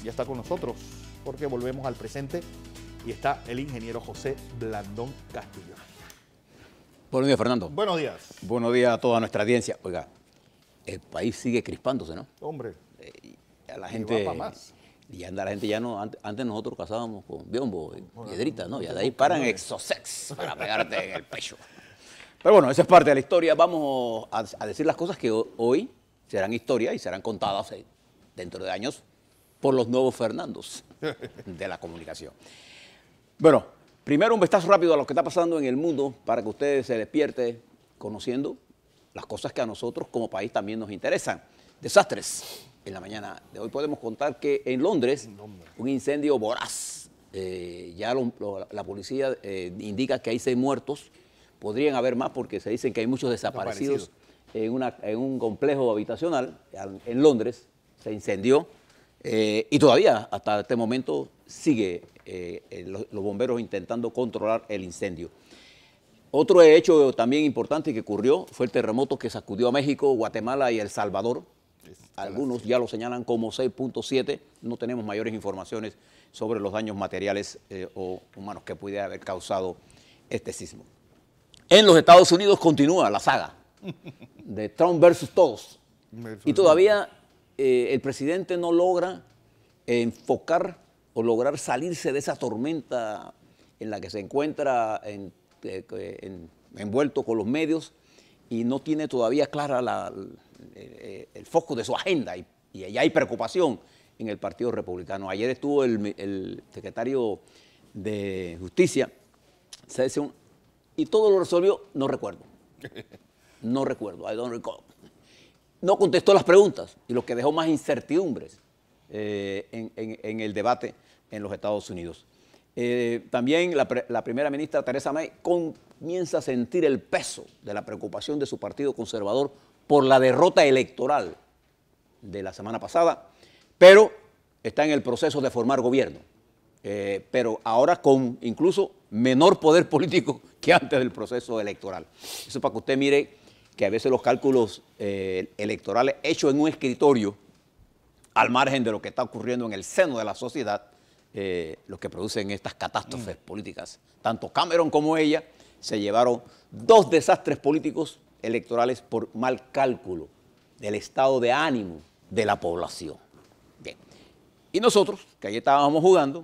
ya está con nosotros, porque volvemos al presente y está el ingeniero José Blandón Castillo. Buenos días, Fernando. Buenos días. Buenos días a toda nuestra audiencia. Oiga, el país sigue crispándose, ¿no? Hombre, A la y gente, va pa' más. y anda la gente ya no, antes nosotros cazábamos con biombo y piedrita, ¿no? Y de ahí paran exosex para pegarte en el pecho. Pero bueno, esa es parte de la historia. Vamos a decir las cosas que hoy serán historia y serán contadas dentro de años por los nuevos Fernandos de la comunicación. Bueno, primero un vistazo rápido a lo que está pasando en el mundo para que ustedes se despierten conociendo las cosas que a nosotros como país también nos interesan. Desastres. En la mañana de hoy podemos contar que en Londres un incendio voraz. La policía indica que hay 6 muertos. Podrían haber más porque se dicen que hay muchos desaparecidos en un complejo habitacional en Londres. Se incendió y todavía hasta este momento sigue los bomberos intentando controlar el incendio. Otro hecho también importante que ocurrió fue el terremoto que sacudió a México, Guatemala y El Salvador. Algunos ya lo señalan como 6.7. No tenemos mayores informaciones sobre los daños materiales o humanos que pudiera haber causado este sismo. En los Estados Unidos continúa la saga de Trump versus todos. Y todavía el presidente no logra enfocar o lograr salirse de esa tormenta en la que se encuentra envuelto con los medios y no tiene todavía clara el foco de su agenda y ya hay preocupación en el Partido Republicano. Ayer estuvo el secretario de Justicia, sesión, y todo lo resolvió, no recuerdo. No recuerdo, I don't recall. No contestó las preguntas y lo que dejó más incertidumbres en el debate en los Estados Unidos. También la primera ministra Theresa May comienza a sentir el peso de la preocupación de su partido conservador por la derrota electoral de la semana pasada, pero está en el proceso de formar gobierno, pero ahora con incluso menor poder político que antes del proceso electoral. Eso para que usted mire que a veces los cálculos electorales hechos en un escritorio, al margen de lo que está ocurriendo en el seno de la sociedad, los que producen estas catástrofes políticas. Tanto Cameron como ella se llevaron 2 desastres políticos electorales por mal cálculo del estado de ánimo de la población. Bien. Y nosotros, que ayer estábamos jugando,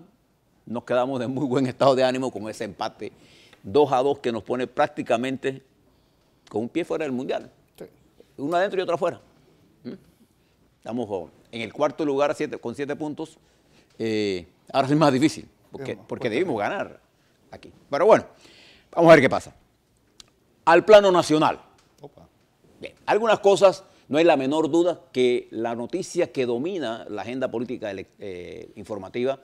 nos quedamos de muy buen estado de ánimo con ese empate 2-2 que nos pone prácticamente con un pie fuera del Mundial. Sí. Uno adentro y otro afuera. Estamos en el 4º lugar con 7 puntos. Ahora es más difícil, porque debimos ganar aquí. Pero bueno, vamos a ver qué pasa. Al plano nacional. Bien, algunas cosas, no hay la menor duda que la noticia que domina la agenda política informativa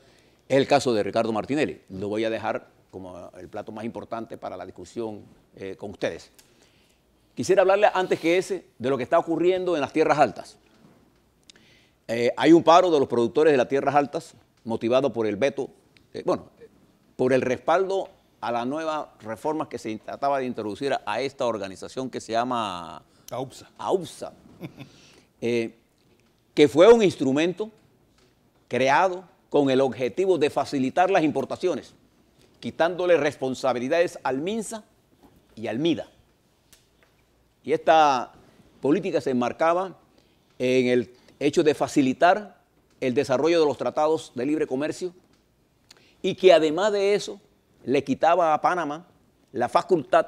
es el caso de Ricardo Martinelli. Lo voy a dejar como el plato más importante para la discusión con ustedes. Quisiera hablarle antes que ese de lo que está ocurriendo en las tierras altas. Hay un paro de los productores de las tierras altas motivado por el veto, por el respaldo a las nuevas reformas que se trataba de introducir a esta organización que se llama AUPSA, que fue un instrumento creado con el objetivo de facilitar las importaciones, quitándole responsabilidades al MINSA y al MIDA. Y esta política se enmarcaba en el hecho de facilitar el desarrollo de los tratados de libre comercio y que además de eso le quitaba a Panamá la facultad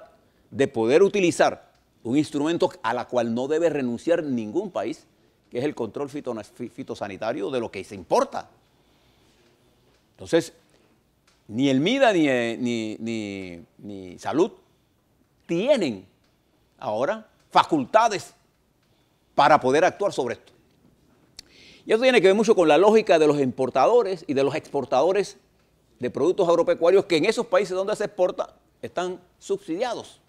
de poder utilizar un instrumento a la cual no debe renunciar ningún país, que es el control fitosanitario de lo que se importa. Entonces, ni el MIDA ni Salud tienen ahora facultades para poder actuar sobre esto. Y eso tiene que ver mucho con la lógica de los importadores y de los exportadores de productos agropecuarios que en esos países donde se exporta están subsidiados.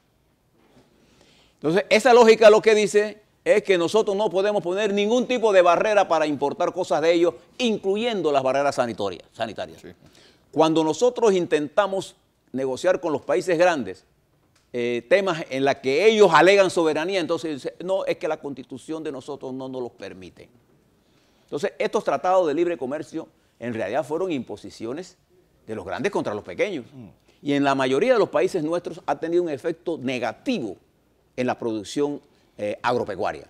Entonces, esa lógica lo que dice es que nosotros no podemos poner ningún tipo de barrera para importar cosas de ellos, incluyendo las barreras sanitarias. Sí. Cuando nosotros intentamos negociar con los países grandes temas en los que ellos alegan soberanía, entonces dicen, no, es que la Constitución de nosotros no nos los permite. Entonces, estos tratados de libre comercio en realidad fueron imposiciones de los grandes contra los pequeños. Y en la mayoría de los países nuestros ha tenido un efecto negativo en la producción agropecuaria.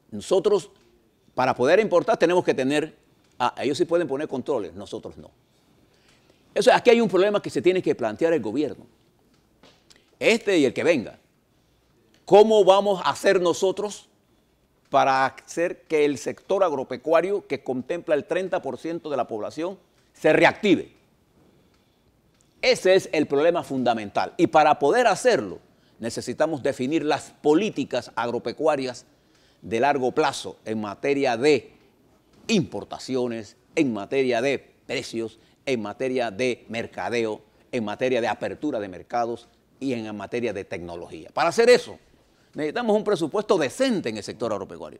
Nosotros, para poder importar, tenemos que tener, ellos sí pueden poner controles, nosotros no. Aquí hay un problema que se tiene que plantear el gobierno, este y el que venga. ¿Cómo vamos a hacer nosotros para hacer que el sector agropecuario, que contempla el 30% de la población, se reactive? Ese es el problema fundamental. Y para poder hacerlo, necesitamos definir las políticas agropecuarias de largo plazo en materia de importaciones, en materia de precios, en materia de mercadeo, en materia de apertura de mercados y en materia de tecnología. Para hacer eso, necesitamos un presupuesto decente en el sector agropecuario,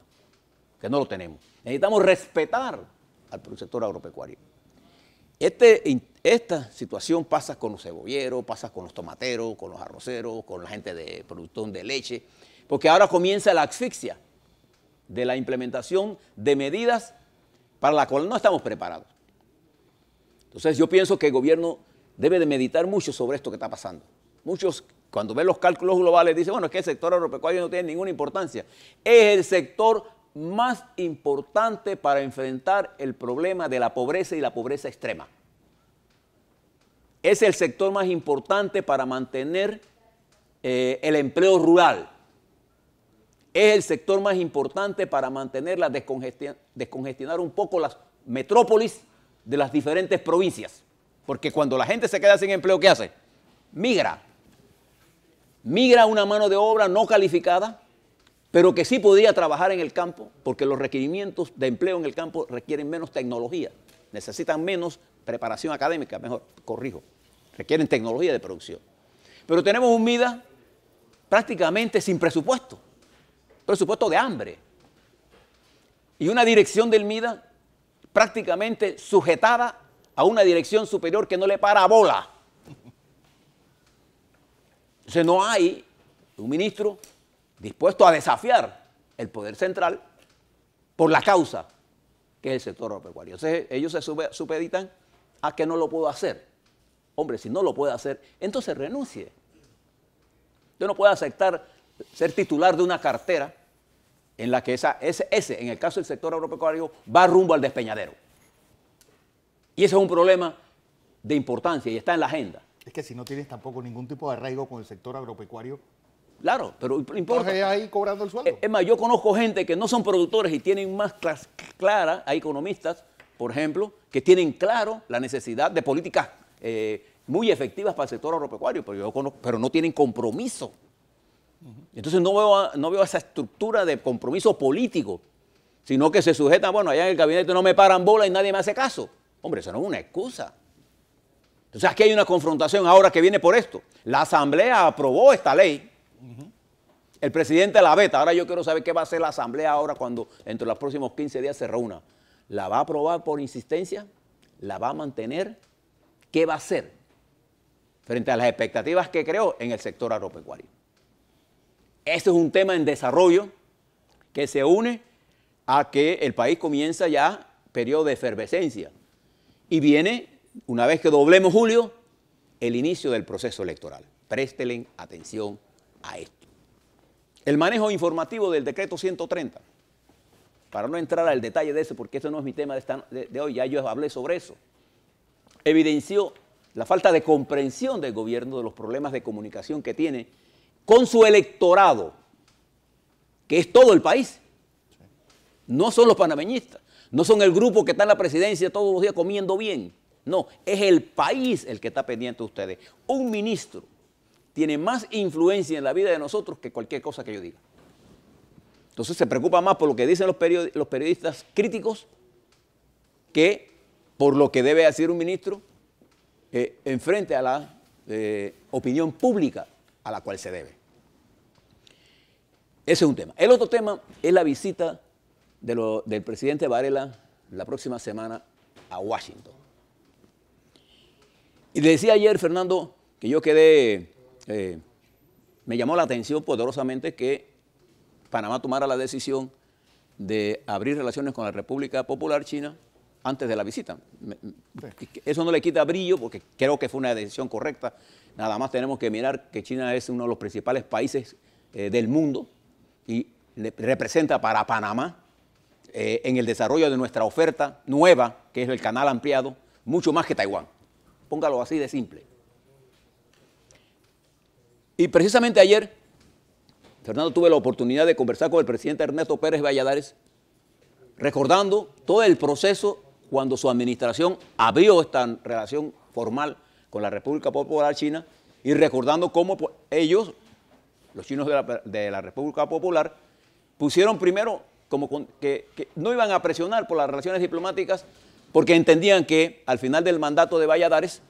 que no lo tenemos. Necesitamos respetar al sector agropecuario. Esta situación pasa con los cebolleros, pasa con los tomateros, con los arroceros, con la gente de producción de leche, porque ahora comienza la asfixia de la implementación de medidas para las cuales no estamos preparados. Entonces yo pienso que el gobierno debe de meditar mucho sobre esto que está pasando. Muchos, cuando ven los cálculos globales, dicen, bueno, es que el sector agropecuario no tiene ninguna importancia. Es el sector más importante para enfrentar el problema de la pobreza y la pobreza extrema. Es el sector más importante para mantener el empleo rural. Es el sector más importante para mantener descongestionar un poco las metrópolis de las diferentes provincias. Porque cuando la gente se queda sin empleo, ¿qué hace? Migra. Migra una mano de obra no calificada, pero que sí podría trabajar en el campo, porque los requerimientos de empleo en el campo requieren menos tecnología, necesitan menos preparación académica, requieren tecnología de producción. Pero tenemos un MIDA prácticamente sin presupuesto de hambre, y una dirección del MIDA prácticamente sujetada a una dirección superior que no le para bola. Entonces no hay un ministro dispuesto a desafiar el poder central por la causa que es el sector agropecuario. Entonces ellos se supeditan a que no lo puedo hacer. Hombre, si no lo puede hacer, entonces renuncie. Usted no puede aceptar ser titular de una cartera en la que ese, en el caso del sector agropecuario, va rumbo al despeñadero. Y ese es un problema de importancia y está en la agenda. Es que si no tienes tampoco ningún tipo de arraigo con el sector agropecuario. Claro, pero no importa. ¿Estás ahí cobrando el sueldo? Es más, yo conozco gente que no son productores y tienen más clara, hay economistas, por ejemplo, que tienen claro la necesidad de políticas muy efectivas para el sector agropecuario, pero no tienen compromiso. Entonces no veo esa estructura de compromiso político, sino que se sujetan, bueno, allá en el gabinete no me paran bola y nadie me hace caso. Hombre, eso no es una excusa. Entonces aquí hay una confrontación ahora que viene por esto. La Asamblea aprobó esta ley. El presidente la veta. Ahora yo quiero saber qué va a hacer la Asamblea ahora cuando entre los próximos 15 días se reúna. ¿La va a aprobar por insistencia? ¿La va a mantener? ¿Qué va a hacer frente a las expectativas que creó en el sector agropecuario? Este es un tema en desarrollo que se une a que el país comienza ya periodo de efervescencia. Y viene, una vez que doblemos julio, el inicio del proceso electoral. Préstenle atención a esto. El manejo informativo del decreto 130, para no entrar al detalle de eso, porque eso no es mi tema de hoy, ya yo hablé sobre eso, evidenció la falta de comprensión del gobierno de los problemas de comunicación que tiene con su electorado, que es todo el país. No son los panameñistas, no son el grupo que está en la presidencia todos los días comiendo bien. No, es el país el que está pendiente de ustedes. Un ministro tiene más influencia en la vida de nosotros que cualquier cosa que yo diga. Entonces se preocupa más por lo que dicen los periodistas críticos que por lo que debe hacer un ministro en frente a la opinión pública a la cual se debe. Ese es un tema. El otro tema es la visita del presidente Varela la próxima semana a Washington. Y le decía ayer, Fernando, que yo me llamó la atención poderosamente que Panamá tomara la decisión de abrir relaciones con la República Popular China antes de la visita. Eso no le quita brillo porque creo que fue una decisión correcta. Nada más tenemos que mirar que China es uno de los principales países del mundo y representa para Panamá en el desarrollo de nuestra oferta nueva, que es el canal ampliado, mucho más que Taiwán. Póngalo así de simple. Y precisamente ayer, Fernando, tuve la oportunidad de conversar con el presidente Ernesto Pérez Valladares, recordando todo el proceso cuando su administración abrió esta relación formal con la República Popular China y recordando cómo ellos, los chinos de la República Popular, pusieron primero como que no iban a presionar por las relaciones diplomáticas porque entendían que al final del mandato de Valladares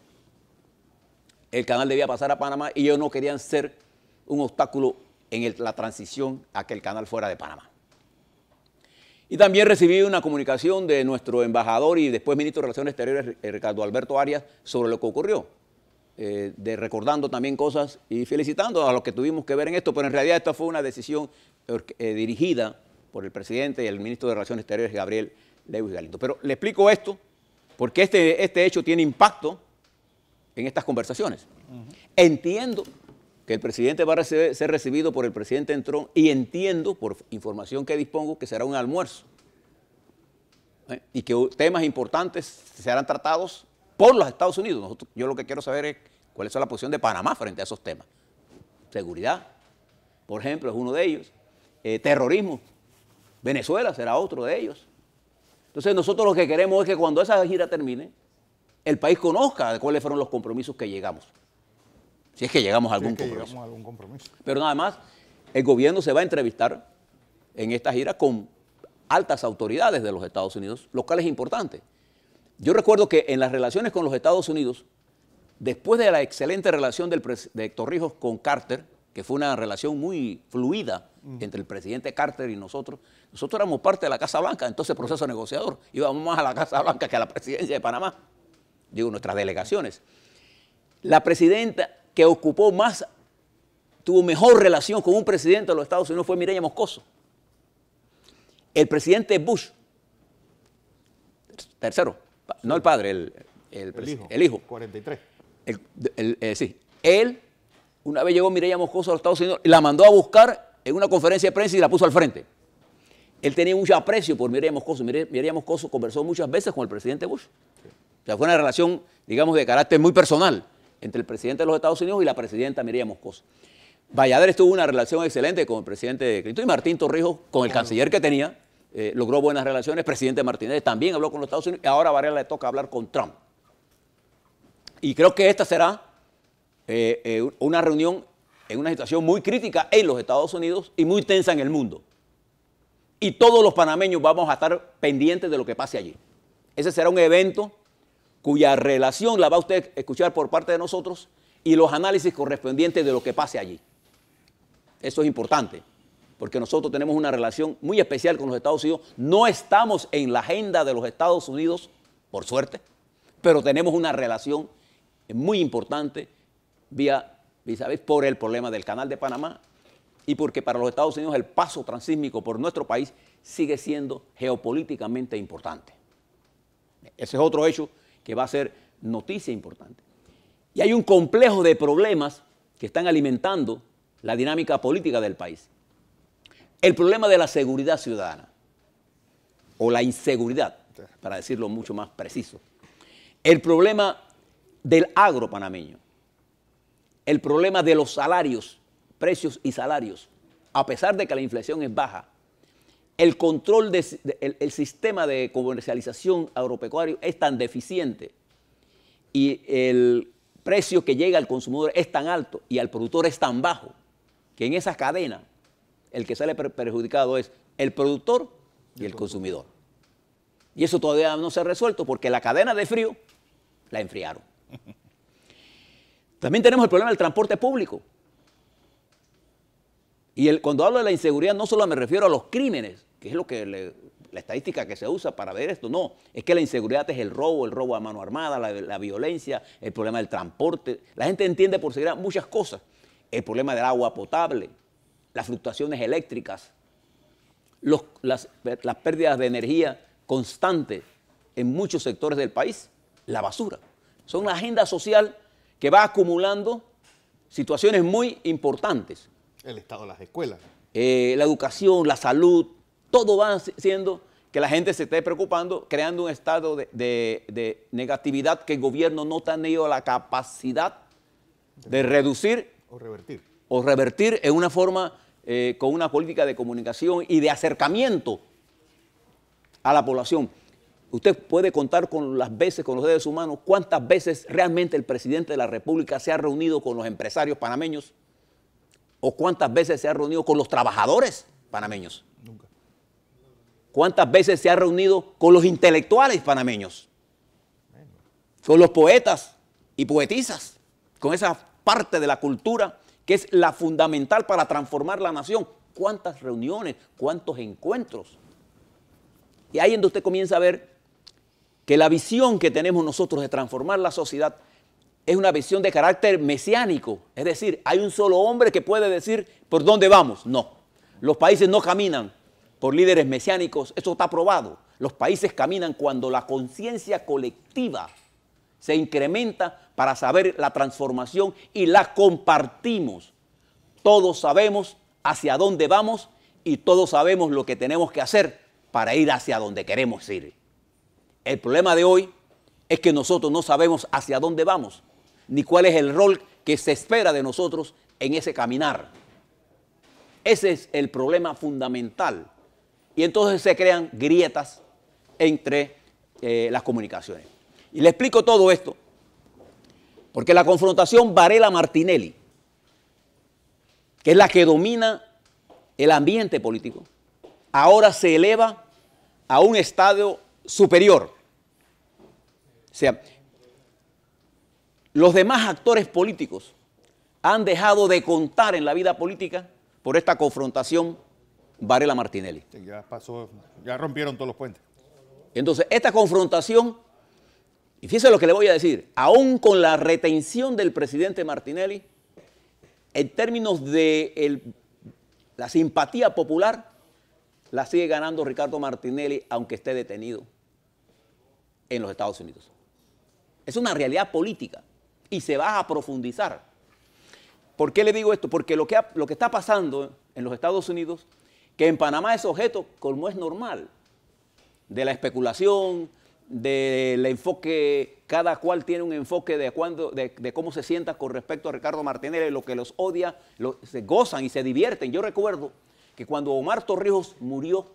el canal debía pasar a Panamá y ellos no querían ser un obstáculo en la transición a que el canal fuera de Panamá. Y también recibí una comunicación de nuestro embajador y después ministro de Relaciones Exteriores, Ricardo Alberto Arias, sobre lo que ocurrió, recordando también cosas y felicitando a los que tuvimos que ver en esto, pero en realidad esta fue una decisión dirigida por el presidente y el ministro de Relaciones Exteriores, Gabriel Lewis Galindo. Pero le explico esto porque este hecho tiene impacto en estas conversaciones. Entiendo que el presidente va a ser recibido por el presidente Trump y entiendo, por información que dispongo, que será un almuerzo. Y que temas importantes serán tratados por los Estados Unidos. Yo lo que quiero saber es cuál es la posición de Panamá frente a esos temas. Seguridad, por ejemplo, es uno de ellos. Terrorismo, Venezuela será otro de ellos. Entonces nosotros lo que queremos es que cuando esa gira termine, el país conozca de cuáles fueron los compromisos que llegamos. Si es que llegamos a algún compromiso. Pero nada más, el gobierno se va a entrevistar en esta gira con altas autoridades de los Estados Unidos, lo cual es importante. Yo recuerdo que en las relaciones con los Estados Unidos, después de la excelente relación de Héctor Rijos con Carter, que fue una relación muy fluida entre el presidente Carter y nosotros éramos parte de la Casa Blanca, entonces proceso negociador, íbamos más a la Casa Blanca que a la presidencia de Panamá, digo, nuestras delegaciones. La presidenta que tuvo mejor relación con un presidente de los Estados Unidos fue Mireya Moscoso. El presidente Bush, tercero, no el padre, el hijo. 43. Sí. Él, una vez llegó Mireya Moscoso a los Estados Unidos y la mandó a buscar en una conferencia de prensa y la puso al frente. Él tenía mucho aprecio por Mireya Moscoso. Mireya Moscoso conversó muchas veces con el presidente Bush. O sea, fue una relación, digamos, de carácter muy personal entre el presidente de los Estados Unidos y la presidenta Mireya Moscoso. Valladares tuvo una relación excelente con el presidente Clinton y Martín Torrijos, con el canciller que tenía, logró buenas relaciones. Presidente Martínez también habló con los Estados Unidos y ahora a Varela le toca hablar con Trump. Y creo que esta será una reunión en una situación muy crítica en los Estados Unidos y muy tensa en el mundo. Y todos los panameños vamos a estar pendientes de lo que pase allí. Ese será un evento cuya relación la va a usted escuchar por parte de nosotros y los análisis correspondientes de lo que pase allí. Eso es importante, porque nosotros tenemos una relación muy especial con los Estados Unidos. No estamos en la agenda de los Estados Unidos, por suerte, pero tenemos una relación muy importante por el problema del Canal de Panamá y porque para los Estados Unidos el paso transísmico por nuestro país sigue siendo geopolíticamente importante. Ese es otro hecho que va a ser noticia importante. Y hay un complejo de problemas que están alimentando la dinámica política del país. El problema de la seguridad ciudadana, o la inseguridad, para decirlo mucho más preciso. El problema del agro panameño. El problema de los salarios, precios y salarios. A pesar de que la inflación es baja, el control el sistema de comercialización agropecuario es tan deficiente y el precio que llega al consumidor es tan alto y al productor es tan bajo que en esa cadena el que sale perjudicado es el productor y el consumidor. Y eso todavía no se ha resuelto porque la cadena de frío la enfriaron. También tenemos el problema del transporte público. Y cuando hablo de la inseguridad no solo me refiero a los crímenes, que es lo que la estadística que se usa para ver esto, no, es que la inseguridad es el robo a mano armada, la violencia, el problema del transporte. La gente entiende por seguridad muchas cosas. El problema del agua potable, las fluctuaciones eléctricas, las pérdidas de energía constantes en muchos sectores del país, la basura. Son una agenda social que va acumulando situaciones muy importantes. El estado de las escuelas. La educación, la salud, todo va haciendo que la gente se esté preocupando, creando un estado de negatividad que el gobierno no ha tenido la capacidad de reducir o revertir en una forma, con una política de comunicación y de acercamiento a la población. Usted puede contar con las veces, con los dedos humanos, cuántas veces realmente el presidente de la República se ha reunido con los empresarios panameños o cuántas veces se ha reunido con los trabajadores panameños. Nunca. ¿Cuántas veces se ha reunido con los intelectuales panameños? Con los poetas y poetisas, con esa parte de la cultura que es la fundamental para transformar la nación. ¿Cuántas reuniones, cuántos encuentros? Y ahí es donde usted comienza a ver que la visión que tenemos nosotros de transformar la sociedad es una visión de carácter mesiánico. Es decir, hay un solo hombre que puede decir por dónde vamos. No, los países no caminan por líderes mesiánicos, eso está probado. Los países caminan cuando la conciencia colectiva se incrementa para saber la transformación y la compartimos. Todos sabemos hacia dónde vamos y todos sabemos lo que tenemos que hacer para ir hacia donde queremos ir. El problema de hoy es que nosotros no sabemos hacia dónde vamos, ni cuál es el rol que se espera de nosotros en ese caminar. Ese es el problema fundamental. Y entonces se crean grietas entre las comunicaciones. Y le explico todo esto, porque la confrontación Varela-Martinelli, que es la que domina el ambiente político, ahora se eleva a un estadio superior. O sea, los demás actores políticos han dejado de contar en la vida política por esta confrontación Varela-Martinelli. Ya pasó, ya rompieron todos los puentes. Entonces, esta confrontación, y fíjese lo que le voy a decir, aún con la retención del presidente Martinelli, en términos de la simpatía popular, la sigue ganando Ricardo Martinelli, aunque esté detenido en los Estados Unidos. Es una realidad política y se va a profundizar. ¿Por qué le digo esto? Porque lo que está pasando en los Estados Unidos, que en Panamá es objeto, como es normal, de la especulación, del enfoque, cada cual tiene un enfoque de cómo se sienta con respecto a Ricardo Martinelli, lo que los odia, se gozan y se divierten. Yo recuerdo que cuando Omar Torrijos murió,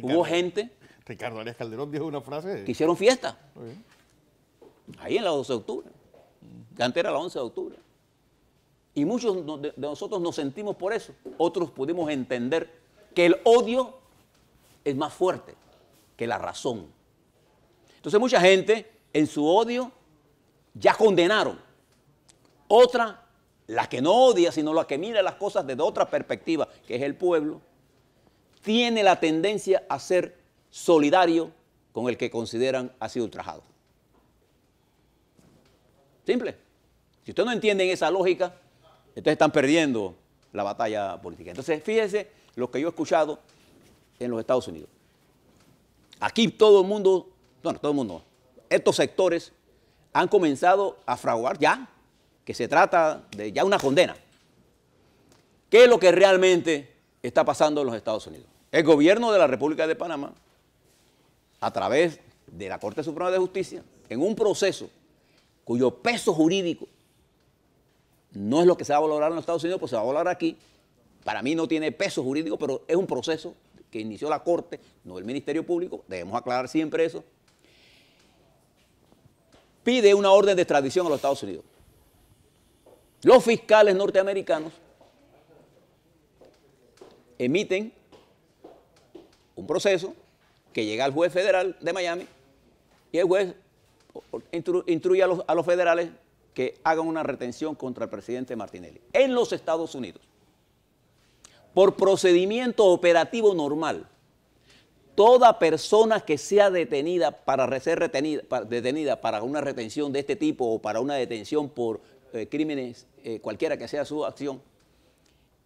hubo gente Ricardo Arias Calderón dijo una frase que hicieron fiesta. Ahí en la 12 de octubre. Antes era la 11 de octubre. Y muchos de nosotros nos sentimos por eso. Otros pudimos entender que el odio es más fuerte que la razón. Entonces mucha gente en su odio ya condenaron. Otra, la que no odia, sino la que mira las cosas desde otra perspectiva, que es el pueblo, tiene la tendencia a ser solidario con el que consideran ha sido ultrajado. Simple. Si ustedes no entienden esa lógica, entonces están perdiendo la batalla política. Entonces, fíjense lo que yo he escuchado en los Estados Unidos. Aquí todo el mundo, bueno, todo el mundo, estos sectores han comenzado a fraguar ya, que se trata de ya una condena. ¿Qué es lo que realmente está pasando en los Estados Unidos? El gobierno de la República de Panamá, a través de la Corte Suprema de Justicia, en un proceso cuyo peso jurídico no es lo que se va a valorar en los Estados Unidos, pues se va a valorar aquí. Para mí no tiene peso jurídico, pero es un proceso que inició la Corte, no el Ministerio Público, debemos aclarar siempre eso. Pide una orden de extradición a los Estados Unidos. Los fiscales norteamericanos emiten un proceso que llega al juez federal de Miami y el juez instruye a los federales que hagan una retención contra el presidente Martinelli en los Estados Unidos. Por procedimiento operativo normal, toda persona que sea detenida para ser detenida para una retención de este tipo o para una detención por crímenes, cualquiera que sea su acción,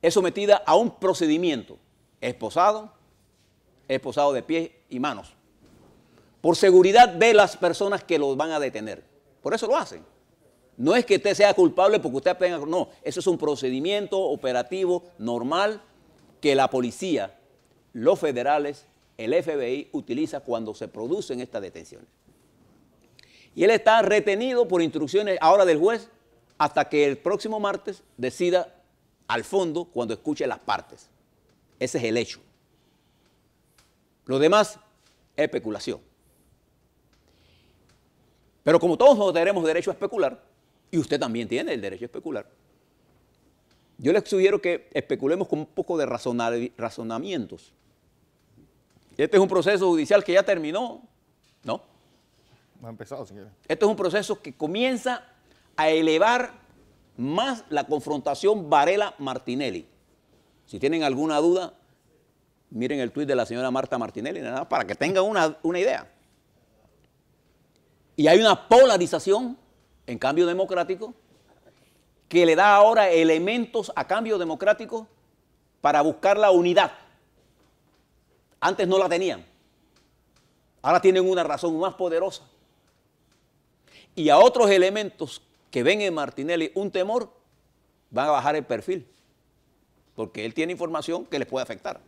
es sometida a un procedimiento esposado de pies y manos. por seguridad de las personas que los van a detener. Por eso lo hacen. No es que usted sea culpable porque usted tenga, no, eso es un procedimiento operativo normal que la policía, los federales, el FBI utiliza cuando se producen estas detenciones. Y él está retenido por instrucciones ahora del juez hasta que el próximo martes decida al fondo cuando escuche las partes. Ese es el hecho. Lo demás es especulación. Pero como todos tenemos derecho a especular, y usted también tiene el derecho a especular, yo les sugiero que especulemos con un poco de razonamientos. Este es un proceso judicial que ya terminó, ¿no? No ha empezado, señor. Este es un proceso que comienza a elevar más la confrontación Varela-Martinelli. Si tienen alguna duda, miren el tuit de la señora Marta Martinelli, nada más para que tengan una idea. Y hay una polarización en Cambio Democrático que le da ahora elementos a Cambio Democrático para buscar la unidad. Antes no la tenían. Ahora tienen una razón más poderosa. Y a otros elementos que ven en Martinelli un temor, van a bajar el perfil. Porque él tiene información que les puede afectar.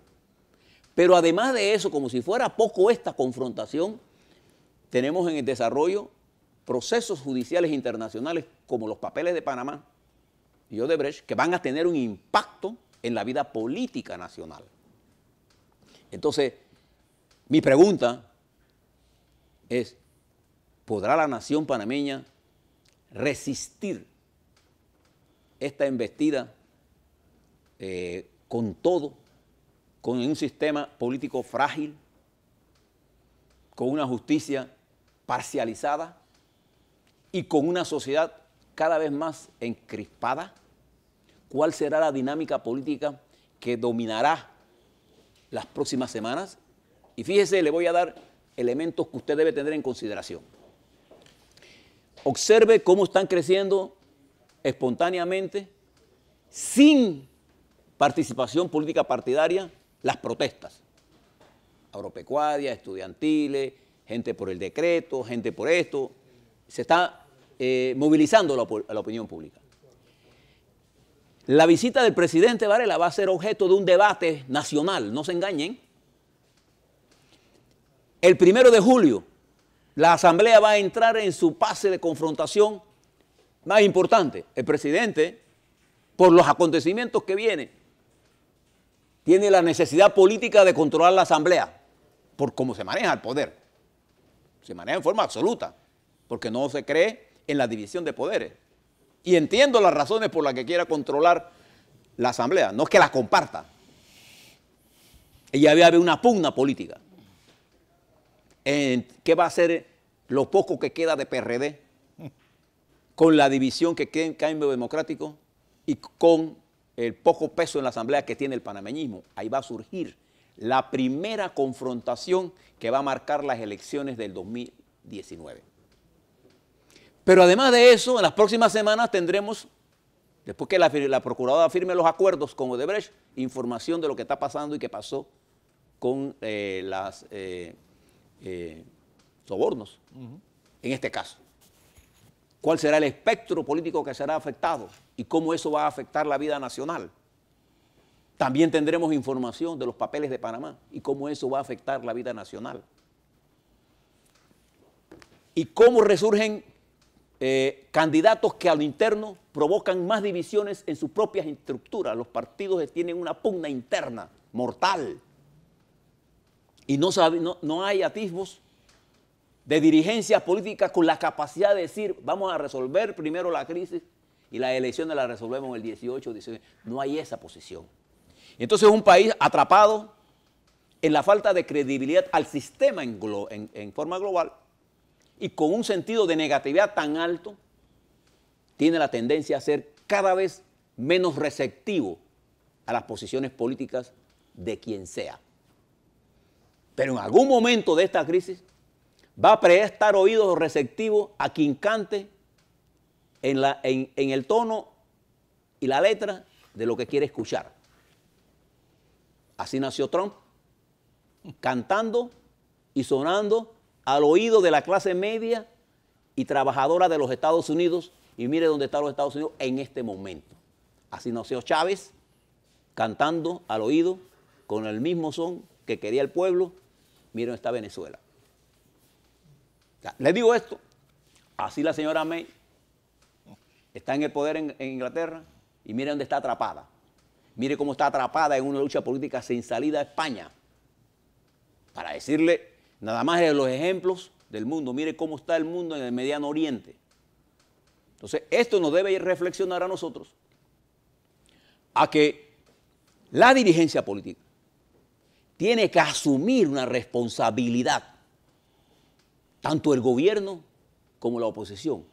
Pero además de eso, como si fuera poco esta confrontación, tenemos en el desarrollo procesos judiciales internacionales como los papeles de Panamá y Odebrecht, que van a tener un impacto en la vida política nacional. Entonces, mi pregunta es, ¿podrá la nación panameña resistir esta embestida con todo, con un sistema político frágil, con una justicia parcializada y con una sociedad cada vez más encrispada? ¿Cuál será la dinámica política que dominará las próximas semanas? Y fíjese, le voy a dar elementos que usted debe tener en consideración. Observe cómo están creciendo espontáneamente, sin participación política partidaria, las protestas. Agropecuarias, estudiantiles, gente por el decreto, gente por esto. Se está movilizando a la opinión pública. La visita del presidente Varela va a ser objeto de un debate nacional, no se engañen. El 1 de julio, la Asamblea va a entrar en su fase de confrontación más importante. El presidente, por los acontecimientos que vienen, tiene la necesidad política de controlar la Asamblea, por cómo se maneja el poder. Se maneja en forma absoluta, porque no se cree en la división de poderes. Y entiendo las razones por las que quiera controlar la Asamblea, no es que la comparta. Y ya había una pugna política. ¿Qué va a hacer lo poco que queda de PRD con la división que queda en Cambio Democrático y con el poco peso en la Asamblea que tiene el panameñismo? Ahí va a surgir la primera confrontación que va a marcar las elecciones del 2019. Pero además de eso, en las próximas semanas tendremos, después que la Procuradora firme los acuerdos con Odebrecht, información de lo que está pasando y qué pasó con los sobornos, en este caso. ¿Cuál será el espectro político que será afectado y cómo eso va a afectar la vida nacional? También tendremos información de los papeles de Panamá y cómo eso va a afectar la vida nacional. Y cómo resurgen candidatos que a lo interno provocan más divisiones en sus propias estructuras. Los partidos tienen una pugna interna mortal. Y no hay atisbos de dirigencias políticas con la capacidad de decir, vamos a resolver primero la crisis y las elecciones las resolvemos en el 18, 19. No hay esa posición. Entonces es un país atrapado en la falta de credibilidad al sistema en forma global y con un sentido de negatividad tan alto, tiene la tendencia a ser cada vez menos receptivo a las posiciones políticas de quien sea. Pero en algún momento de esta crisis va a prestar oídos receptivos a quien cante en el tono y la letra de lo que quiere escuchar. Así nació Trump, cantando y sonando al oído de la clase media y trabajadora de los Estados Unidos, y mire dónde están los Estados Unidos en este momento. Así nació Chávez, cantando al oído, con el mismo son que quería el pueblo. Miren, está Venezuela. Les digo esto, así la señora May está en el poder en Inglaterra, y miren dónde está atrapada. Mire cómo está atrapada en una lucha política sin salida a España. Para decirle nada más de los ejemplos del mundo, mire cómo está el mundo en el Mediano Oriente. Entonces, esto nos debe reflexionar a nosotros a que la dirigencia política tiene que asumir una responsabilidad, tanto el gobierno como la oposición.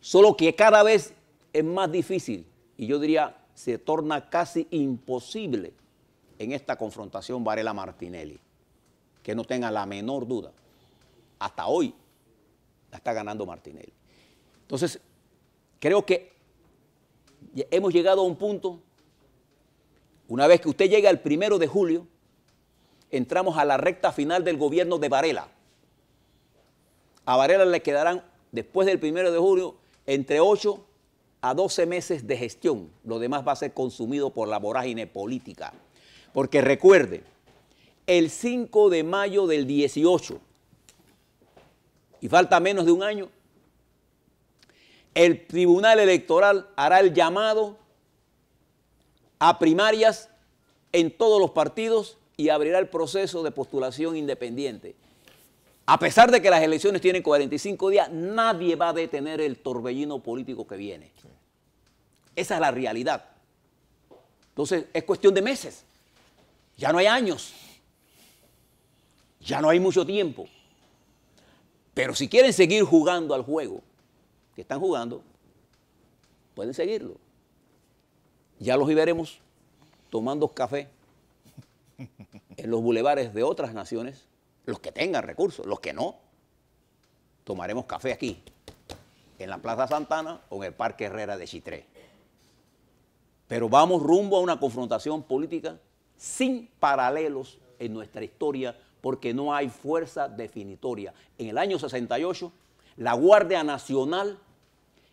Solo que cada vez es más difícil, y yo diría se torna casi imposible en esta confrontación Varela-Martinelli, que no tenga la menor duda. Hasta hoy la está ganando Martinelli. Entonces, creo que hemos llegado a un punto, una vez que usted llega al 1 de julio, entramos a la recta final del gobierno de Varela. A Varela le quedarán, después del 1 de julio, entre 8 a 12 meses de gestión. Lo demás va a ser consumido por la vorágine política. Porque recuerde, el 5 de mayo del 18, y falta menos de un año, el Tribunal Electoral hará el llamado a primarias en todos los partidos y abrirá el proceso de postulación independiente. A pesar de que las elecciones tienen 45 días, nadie va a detener el torbellino político que viene. Sí. Esa es la realidad. Entonces, es cuestión de meses. Ya no hay años. Ya no hay mucho tiempo. Pero si quieren seguir jugando al juego que están jugando, pueden seguirlo. Ya los veremos tomando café en los bulevares de otras naciones, los que tengan recursos, los que no, tomaremos café aquí, en la Plaza Santana o en el Parque Herrera de Chitré. Pero vamos rumbo a una confrontación política sin paralelos en nuestra historia, porque no hay fuerza definitoria. En el año 68, la Guardia Nacional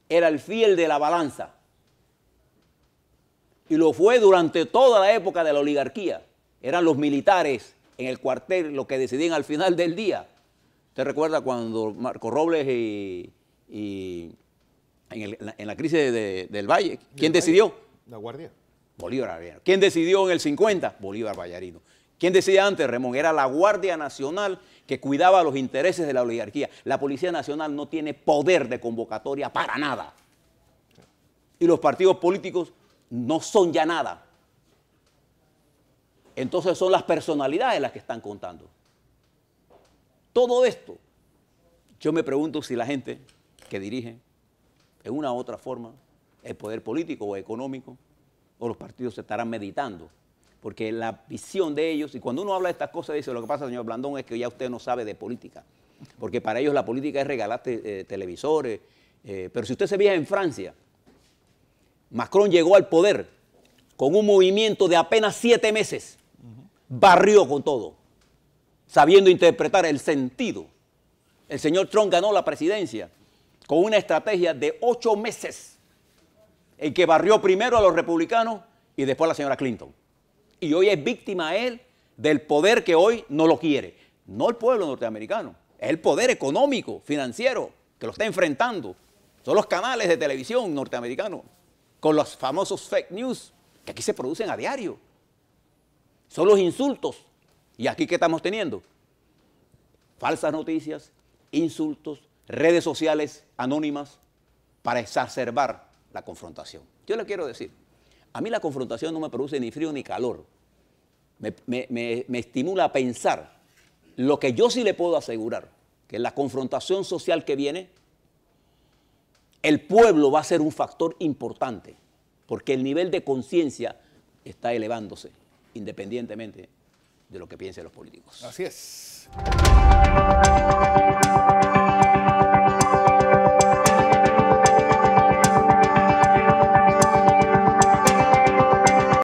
era el fiel de la balanza, y lo fue durante toda la época de la oligarquía. Eran los militares en el cuartel los que decidían al final del día. ¿Usted recuerda cuando Marco Robles en la crisis del Valle? ¿Quién decidió? La Guardia. Bolívar Vallarino. ¿Quién decidió en el 50? Bolívar Vallarino. ¿Quién decidía antes, Ramón? Era la Guardia Nacional que cuidaba los intereses de la oligarquía. La Policía Nacional no tiene poder de convocatoria para nada. Y los partidos políticos no son ya nada. Entonces son las personalidades las que están contando. Todo esto, yo me pregunto si la gente que dirige en una u otra forma el poder político o económico o los partidos se estarán meditando. Porque la visión de ellos, y cuando uno habla de estas cosas, dice, lo que pasa, señor Blandón, es que ya usted no sabe de política. Porque para ellos la política es regalar televisores. Pero si usted se fija en Francia, Macron llegó al poder con un movimiento de apenas 7 meses. Barrió con todo, sabiendo interpretar el sentido. El señor Trump ganó la presidencia con una estrategia de 8 meses, en que barrió primero a los republicanos y después a la señora Clinton. Y hoy es víctima él del poder que hoy no lo quiere. No el pueblo norteamericano, es el poder económico, financiero, que lo está enfrentando. Son los canales de televisión norteamericanos, con los famosos fake news, que aquí se producen a diario. Son los insultos. ¿Y aquí qué estamos teniendo? Falsas noticias, insultos, redes sociales anónimas para exacerbar la confrontación. Yo le quiero decir, a mí la confrontación no me produce ni frío ni calor. Me estimula a pensar lo que yo sí le puedo asegurar, que en la confrontación social que viene, el pueblo va a ser un factor importante, porque el nivel de conciencia está elevándose, independientemente de lo que piensen los políticos. Así es.